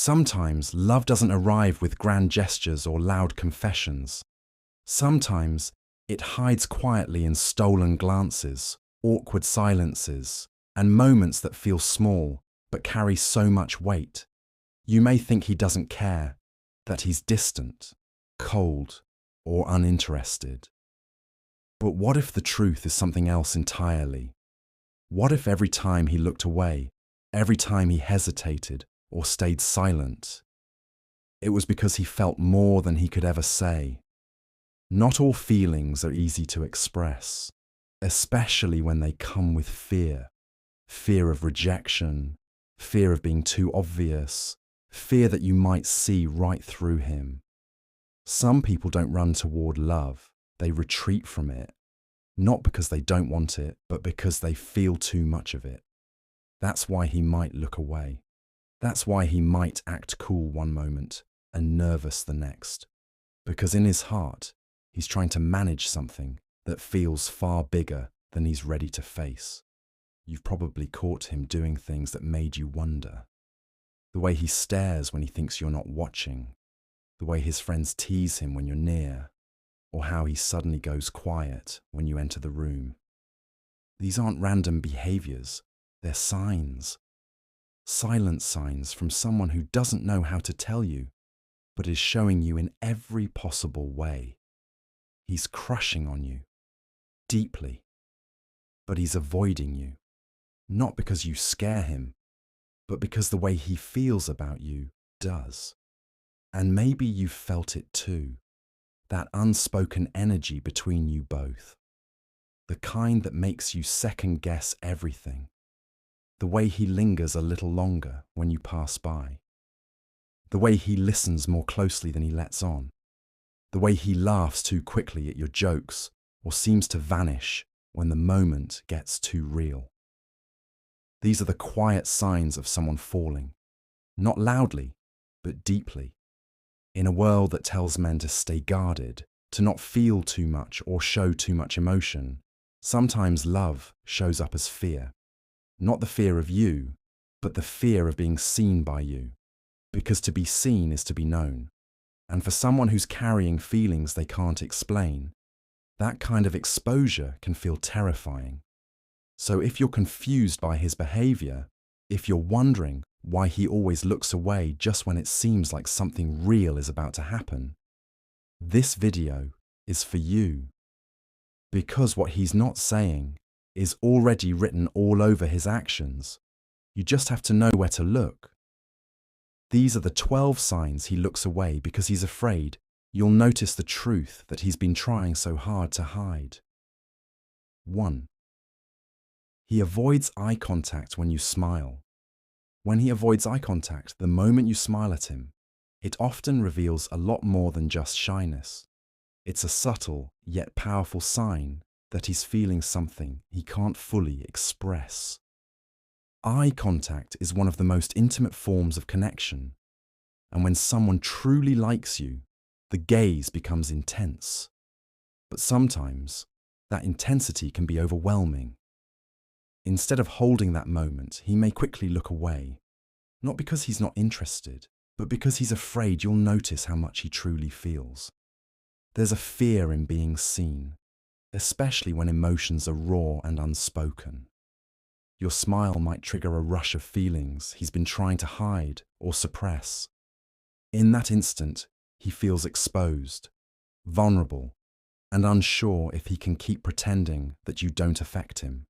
Sometimes love doesn't arrive with grand gestures or loud confessions. Sometimes it hides quietly in stolen glances, awkward silences, and moments that feel small but carry so much weight. You may think he doesn't care, that he's distant, cold, or uninterested. But what if the truth is something else entirely? What if every time he looked away, every time he hesitated or stayed silent, it was because he felt more than he could ever say? Not all feelings are easy to express, especially when they come with fear. Fear of rejection, fear of being too obvious, fear that you might see right through him. Some people don't run toward love, they retreat from it, not because they don't want it, but because they feel too much of it. That's why he might look away. That's why he might act cool one moment and nervous the next. Because in his heart, he's trying to manage something that feels far bigger than he's ready to face. You've probably caught him doing things that made you wonder. The way he stares when he thinks you're not watching, the way his friends tease him when you're near, or how he suddenly goes quiet when you enter the room. These aren't random behaviors, they're signs. Silent signs from someone who doesn't know how to tell you, but is showing you in every possible way. He's crushing on you, deeply, but he's avoiding you, not because you scare him, but because the way he feels about you does. And maybe you've felt it too, that unspoken energy between you both, the kind that makes you second guess everything, the way he lingers a little longer when you pass by, the way he listens more closely than he lets on, the way he laughs too quickly at your jokes or seems to vanish when the moment gets too real. These are the quiet signs of someone falling, not loudly, but deeply, in a world that tells men to stay guarded, to not feel too much or show too much emotion. Sometimes love shows up as fear, not the fear of you, but the fear of being seen by you, because to be seen is to be known. And for someone who's carrying feelings they can't explain, that kind of exposure can feel terrifying. So if you're confused by his behavior, if you're wondering why he always looks away just when it seems like something real is about to happen, this video is for you. Because what he's not saying is already written all over his actions. You just have to know where to look. These are the 12 signs he looks away because he's afraid you'll notice the truth that he's been trying so hard to hide. 1. He avoids eye contact when you smile. When he avoids eye contact the moment you smile at him, it often reveals a lot more than just shyness. It's a subtle yet powerful sign that he's feeling something he can't fully express. Eye contact is one of the most intimate forms of connection, and when someone truly likes you, the gaze becomes intense. But sometimes, that intensity can be overwhelming. Instead of holding that moment, he may quickly look away, not because he's not interested, but because he's afraid you'll notice how much he truly feels. There's a fear in being seen, especially when emotions are raw and unspoken. Your smile might trigger a rush of feelings he's been trying to hide or suppress. In that instant, he feels exposed, vulnerable, and unsure if he can keep pretending that you don't affect him.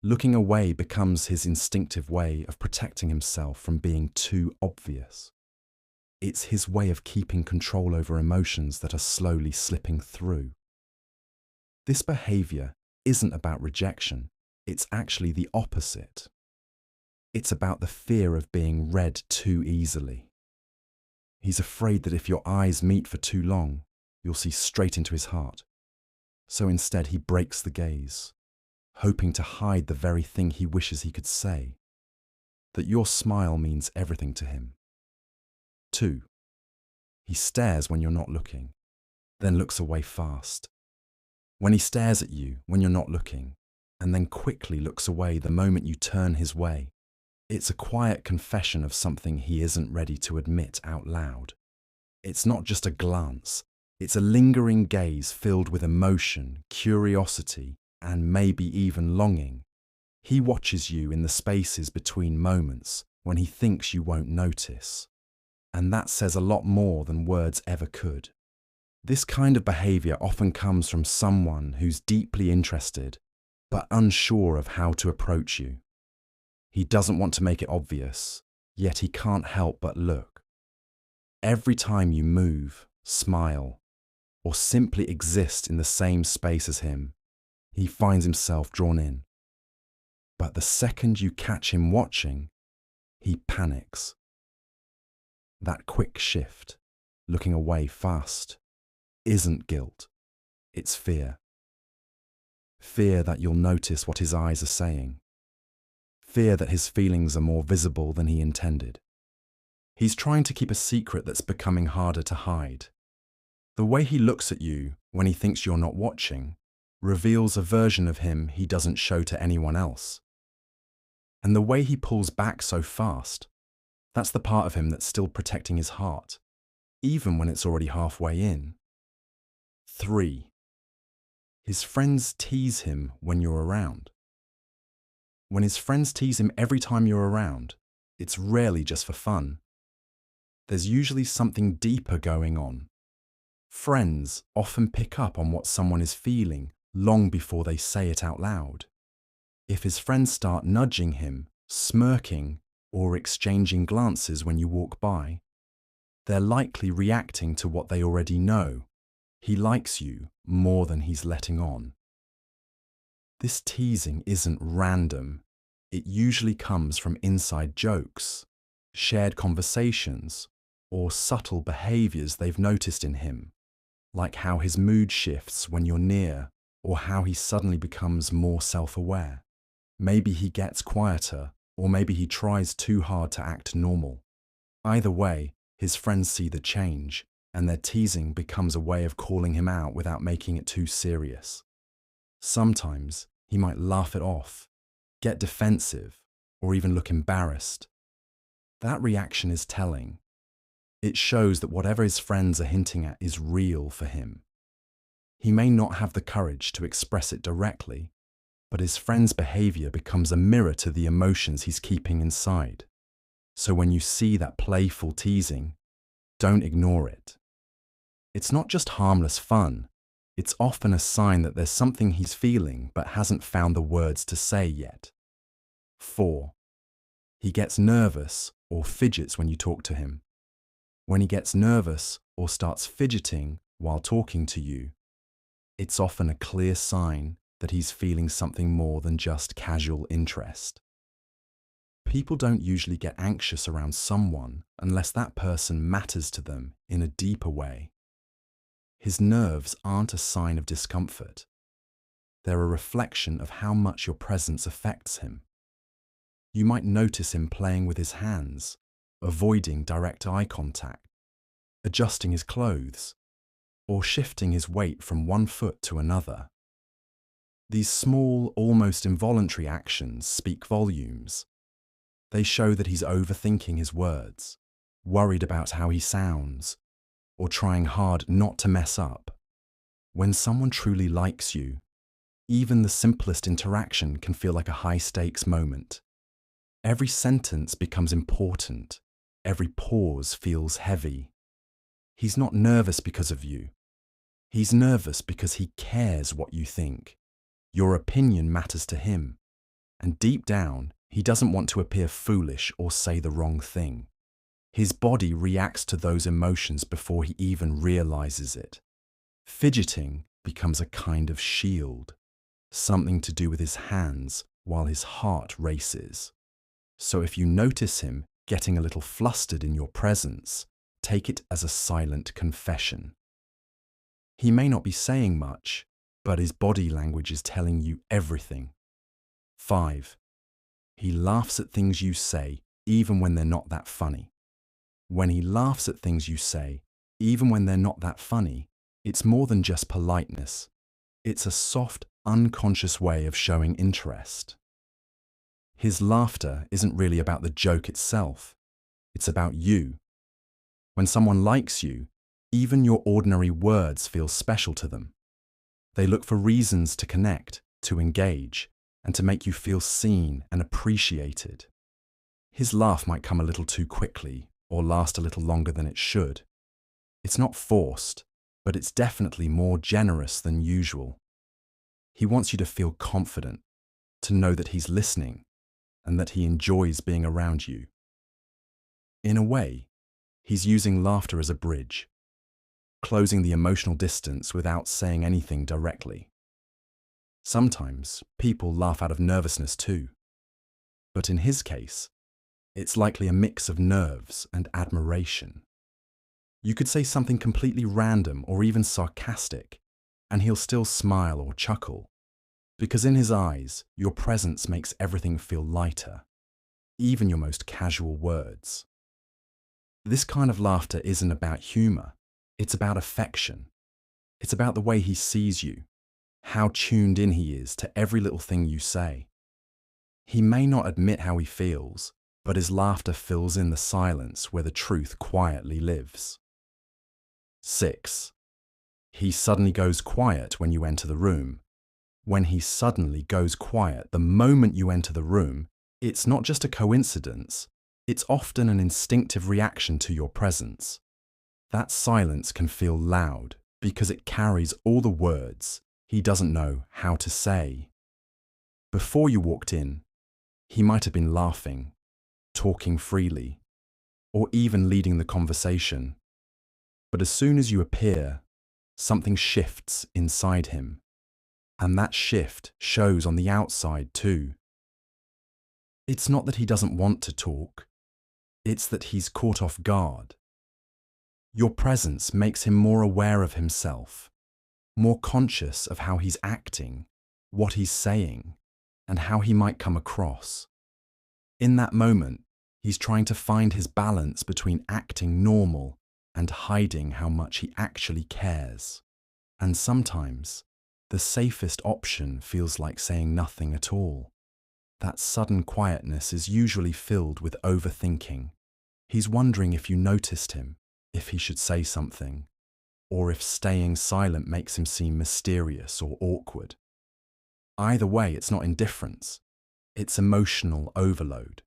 Looking away becomes his instinctive way of protecting himself from being too obvious. It's his way of keeping control over emotions that are slowly slipping through. This behavior isn't about rejection, it's actually the opposite. It's about the fear of being read too easily. He's afraid that if your eyes meet for too long, you'll see straight into his heart. So instead he breaks the gaze, hoping to hide the very thing he wishes he could say, that your smile means everything to him. 2. He stares when you're not looking, then looks away fast. When he stares at you when you're not looking, and then quickly looks away the moment you turn his way, It's a quiet confession of something he isn't ready to admit out loud. It's not just a glance, it's a lingering gaze filled with emotion, curiosity, and maybe even longing. He watches you in the spaces between moments when he thinks you won't notice. And that says a lot more than words ever could. This kind of behavior often comes from someone who's deeply interested, but unsure of how to approach you. He doesn't want to make it obvious, yet he can't help but look. Every time you move, smile, or simply exist in the same space as him, he finds himself drawn in. But the second you catch him watching, he panics. That quick shift, looking away fast, isn't guilt, it's fear. Fear that you'll notice what his eyes are saying. Fear that his feelings are more visible than he intended. He's trying to keep a secret that's becoming harder to hide. The way he looks at you when he thinks you're not watching reveals a version of him he doesn't show to anyone else. And the way he pulls back so fast, that's the part of him that's still protecting his heart, even when it's already halfway in. 3. His friends tease him when you're around. When his friends tease him every time you're around, it's rarely just for fun. There's usually something deeper going on. Friends often pick up on what someone is feeling long before they say it out loud. If his friends start nudging him, smirking, or exchanging glances when you walk by, they're likely reacting to what they already know. He likes you more than he's letting on. This teasing isn't random. It usually comes from inside jokes, shared conversations, or subtle behaviors they've noticed in him, like how his mood shifts when you're near, or how he suddenly becomes more self-aware. Maybe he gets quieter, or maybe he tries too hard to act normal. Either way, his friends see the change, and their teasing becomes a way of calling him out without making it too serious. Sometimes he might laugh it off, get defensive, or even look embarrassed. That reaction is telling. It shows that whatever his friends are hinting at is real for him. He may not have the courage to express it directly, but his friend's behavior becomes a mirror to the emotions he's keeping inside. So when you see that playful teasing, don't ignore it. It's not just harmless fun. It's often a sign that there's something he's feeling but hasn't found the words to say yet. 4. He gets nervous or fidgets when you talk to him. When he gets nervous or starts fidgeting while talking to you, it's often a clear sign that he's feeling something more than just casual interest. People don't usually get anxious around someone unless that person matters to them in a deeper way. His nerves aren't a sign of discomfort. They're a reflection of how much your presence affects him. You might notice him playing with his hands, avoiding direct eye contact, adjusting his clothes, or shifting his weight from one foot to another. These small, almost involuntary actions speak volumes. They show that he's overthinking his words, worried about how he sounds, or trying hard not to mess up. When someone truly likes you, even the simplest interaction can feel like a high-stakes moment. Every sentence becomes important. Every pause feels heavy. He's not nervous because of you. He's nervous because he cares what you think. Your opinion matters to him. And deep down, he doesn't want to appear foolish or say the wrong thing. His body reacts to those emotions before he even realizes it. Fidgeting becomes a kind of shield, something to do with his hands while his heart races. So if you notice him getting a little flustered in your presence, take it as a silent confession. He may not be saying much, but his body language is telling you everything. 5. He laughs at things you say, even when they're not that funny. When he laughs at things you say, even when they're not that funny, it's more than just politeness. It's a soft, unconscious way of showing interest. His laughter isn't really about the joke itself. It's about you. When someone likes you, even your ordinary words feel special to them. They look for reasons to connect, to engage, and to make you feel seen and appreciated. His laugh might come a little too quickly or last a little longer than it should. It's not forced, but it's definitely more generous than usual. He wants you to feel confident, to know that he's listening, and that he enjoys being around you. In a way, he's using laughter as a bridge, closing the emotional distance without saying anything directly. Sometimes people laugh out of nervousness too, but in his case, it's likely a mix of nerves and admiration. You could say something completely random or even sarcastic, and he'll still smile or chuckle, because in his eyes, your presence makes everything feel lighter, even your most casual words. This kind of laughter isn't about humor, it's about affection. It's about the way he sees you, how tuned in he is to every little thing you say. He may not admit how he feels, but his laughter fills in the silence where the truth quietly lives. 6. He suddenly goes quiet when you enter the room. When he suddenly goes quiet the moment you enter the room, it's not just a coincidence, it's often an instinctive reaction to your presence. That silence can feel loud because it carries all the words he doesn't know how to say. Before you walked in, he might have been laughing, talking freely, or even leading the conversation. But as soon as you appear, something shifts inside him. And that shift shows on the outside too. It's not that he doesn't want to talk, it's that he's caught off guard. Your presence makes him more aware of himself, more conscious of how he's acting, what he's saying, and how he might come across. In that moment, he's trying to find his balance between acting normal and hiding how much he actually cares. And sometimes, the safest option feels like saying nothing at all. That sudden quietness is usually filled with overthinking. He's wondering if you noticed him, if he should say something, or if staying silent makes him seem mysterious or awkward. Either way, it's not indifference, it's emotional overload.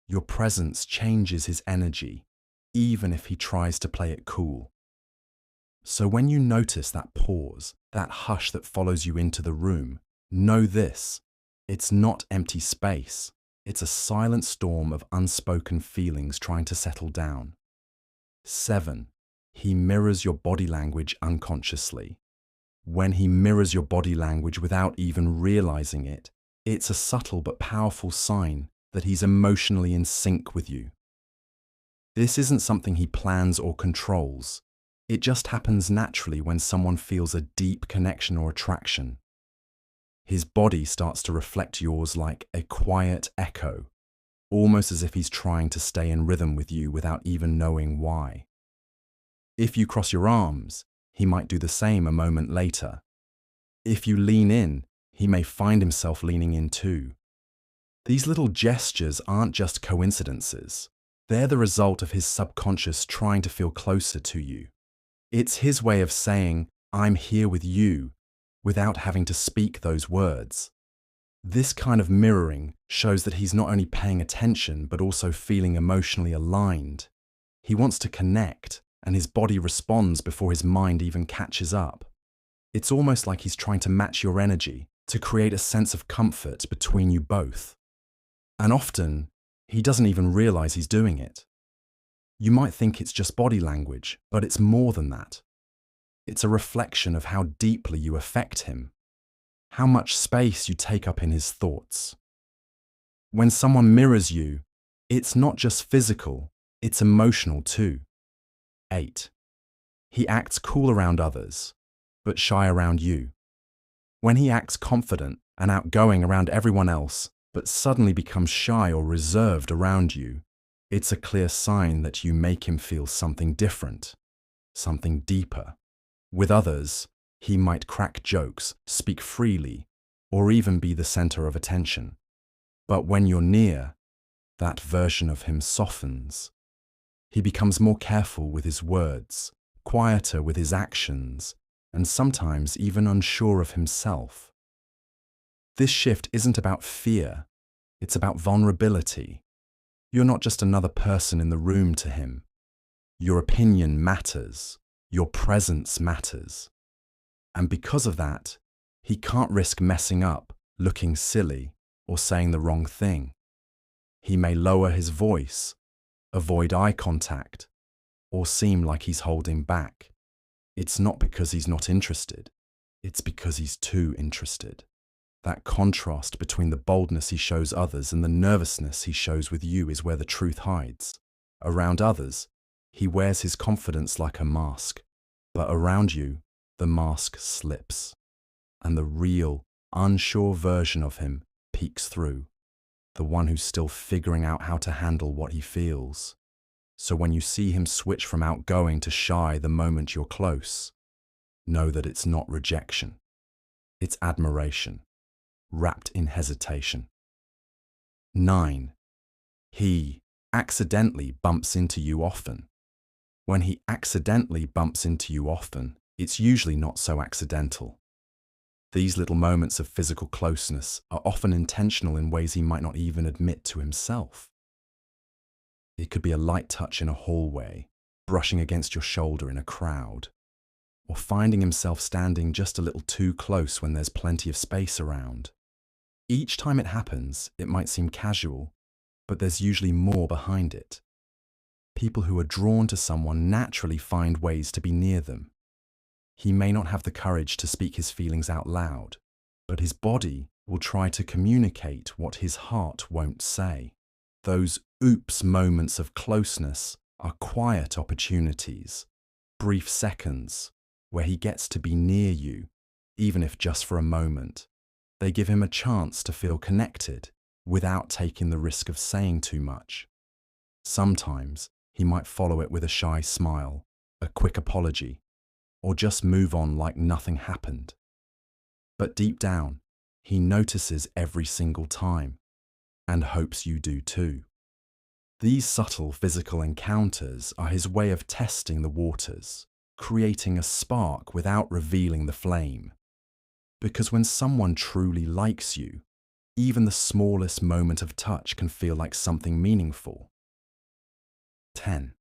Your presence changes his energy, even if he tries to play it cool. So when you notice that pause, that hush that follows you into the room, know this: it's not empty space. It's a silent storm of unspoken feelings trying to settle down. 7. He mirrors your body language unconsciously. When he mirrors your body language without even realizing it, it's a subtle but powerful sign that he's emotionally in sync with you. This isn't something he plans or controls. It just happens naturally when someone feels a deep connection or attraction. His body starts to reflect yours like a quiet echo, almost as if he's trying to stay in rhythm with you without even knowing why. If you cross your arms, he might do the same a moment later. If you lean in, he may find himself leaning in too. These little gestures aren't just coincidences. They're the result of his subconscious trying to feel closer to you. It's his way of saying, "I'm here with you," without having to speak those words. This kind of mirroring shows that he's not only paying attention but also feeling emotionally aligned. He wants to connect, and his body responds before his mind even catches up. It's almost like he's trying to match your energy to create a sense of comfort between you both. And often, he doesn't even realize he's doing it. You might think it's just body language, but it's more than that. It's a reflection of how deeply you affect him, how much space you take up in his thoughts. When someone mirrors you, it's not just physical, it's emotional too. 8. He acts cool around others, but shy around you. When he acts confident and outgoing around everyone else, but suddenly becomes shy or reserved around you, it's a clear sign that you make him feel something different, something deeper. With others, he might crack jokes, speak freely, or even be the center of attention. But when you're near, that version of him softens. He becomes more careful with his words, quieter with his actions, and sometimes even unsure of himself. This shift isn't about fear, it's about vulnerability. You're not just another person in the room to him. Your opinion matters, your presence matters. And because of that, he can't risk messing up, looking silly, or saying the wrong thing. He may lower his voice, avoid eye contact, or seem like he's holding back. It's not because he's not interested, it's because he's too interested. That contrast between the boldness he shows others and the nervousness he shows with you is where the truth hides. Around others, he wears his confidence like a mask, but around you, the mask slips, and the real, unsure version of him peeks through, the one who's still figuring out how to handle what he feels. So when you see him switch from outgoing to shy the moment you're close, know that it's not rejection, it's admiration, wrapped in hesitation. 9. He accidentally bumps into you often. When he accidentally bumps into you often, it's usually not so accidental. These little moments of physical closeness are often intentional in ways he might not even admit to himself. It could be a light touch in a hallway, brushing against your shoulder in a crowd, or finding himself standing just a little too close when there's plenty of space around. Each time it happens, it might seem casual, but there's usually more behind it. People who are drawn to someone naturally find ways to be near them. He may not have the courage to speak his feelings out loud, but his body will try to communicate what his heart won't say. Those oops moments of closeness are quiet opportunities, brief seconds, where he gets to be near you, even if just for a moment. They give him a chance to feel connected without taking the risk of saying too much. Sometimes he might follow it with a shy smile, a quick apology, or just move on like nothing happened. But deep down, he notices every single time, and hopes you do too. These subtle physical encounters are his way of testing the waters, creating a spark without revealing the flame. Because when someone truly likes you, even the smallest moment of touch can feel like something meaningful. 10.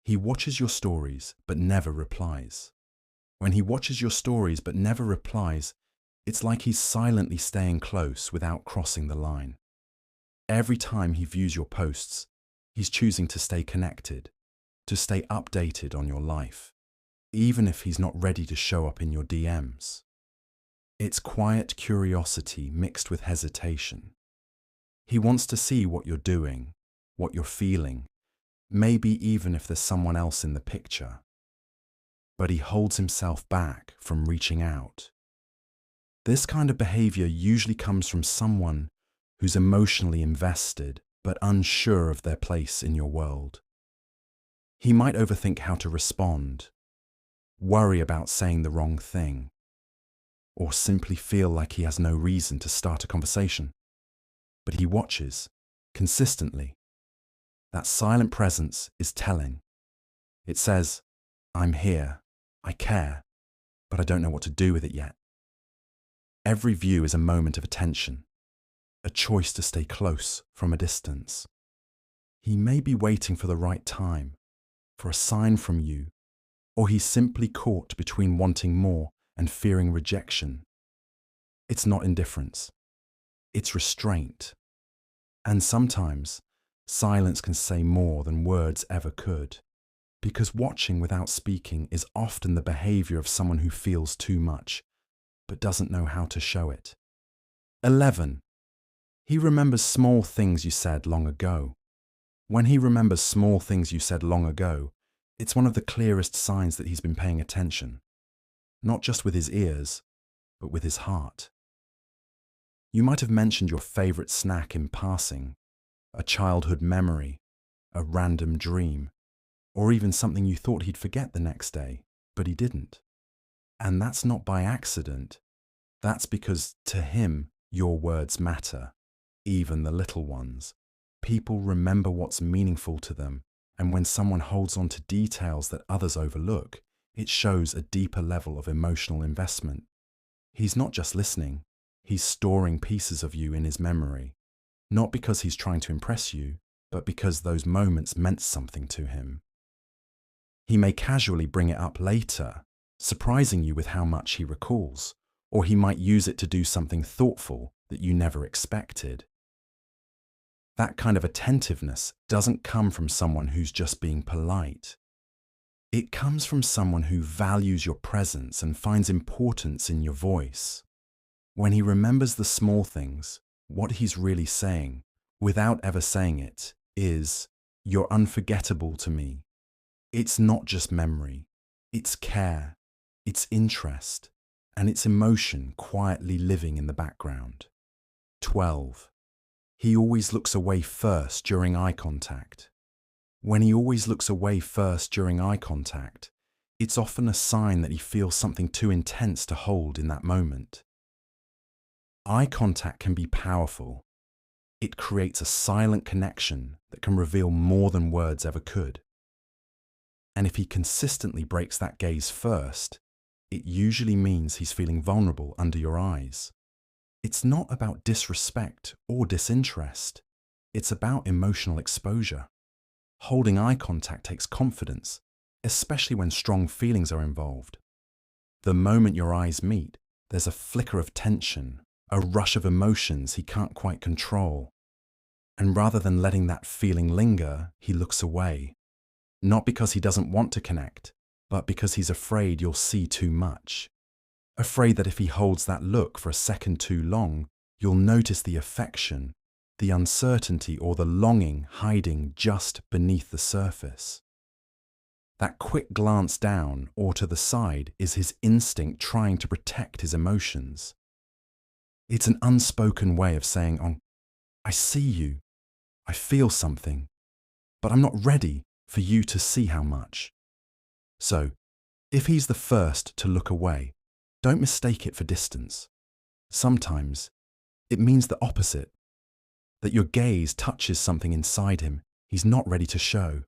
He watches your stories but never replies. When he watches your stories but never replies, it's like he's silently staying close without crossing the line. Every time he views your posts, he's choosing to stay connected, to stay updated on your life, even if he's not ready to show up in your DMs. It's quiet curiosity mixed with hesitation. He wants to see what you're doing, what you're feeling, maybe even if there's someone else in the picture. But he holds himself back from reaching out. This kind of behavior usually comes from someone who's emotionally invested but unsure of their place in your world. He might overthink how to respond, worry about saying the wrong thing, or simply feel like he has no reason to start a conversation. But he watches, consistently. That silent presence is telling. It says, I'm here, I care, but I don't know what to do with it yet. Every view is a moment of attention, a choice to stay close from a distance. He may be waiting for the right time, for a sign from you, or he's simply caught between wanting more and fearing rejection. It's not indifference. It's restraint. And sometimes, silence can say more than words ever could, because watching without speaking is often the behavior of someone who feels too much, but doesn't know how to show it. 11. He remembers small things you said long ago. When he remembers small things you said long ago, it's one of the clearest signs that he's been paying attention, not just with his ears, but with his heart. You might have mentioned your favorite snack in passing, a childhood memory, a random dream, or even something you thought he'd forget the next day, but he didn't. And that's not by accident. That's because, to him, your words matter, even the little ones. People remember what's meaningful to them, and when someone holds on to details that others overlook, it shows a deeper level of emotional investment. He's not just listening, he's storing pieces of you in his memory, not because he's trying to impress you, but because those moments meant something to him. He may casually bring it up later, surprising you with how much he recalls, or he might use it to do something thoughtful that you never expected. That kind of attentiveness doesn't come from someone who's just being polite. It comes from someone who values your presence and finds importance in your voice. When he remembers the small things, what he's really saying, without ever saying it, is, "You're unforgettable to me." It's not just memory, it's care, it's interest, and it's emotion quietly living in the background. 12. He always looks away first during eye contact. When he always looks away first during eye contact, it's often a sign that he feels something too intense to hold in that moment. Eye contact can be powerful. It creates a silent connection that can reveal more than words ever could. And if he consistently breaks that gaze first, it usually means he's feeling vulnerable under your eyes. It's not about disrespect or disinterest. It's about emotional exposure. Holding eye contact takes confidence, especially when strong feelings are involved. The moment your eyes meet, there's a flicker of tension, a rush of emotions he can't quite control. And rather than letting that feeling linger, he looks away. Not because he doesn't want to connect, but because he's afraid you'll see too much. Afraid that if he holds that look for a second too long, you'll notice the affection, the uncertainty, or the longing hiding just beneath the surface. That quick glance down or to the side is his instinct trying to protect his emotions. It's an unspoken way of saying, "Oh, I see you, I feel something, but I'm not ready for you to see how much." So, if he's the first to look away, don't mistake it for distance. Sometimes it means the opposite, that your gaze touches something inside him he's not ready to show.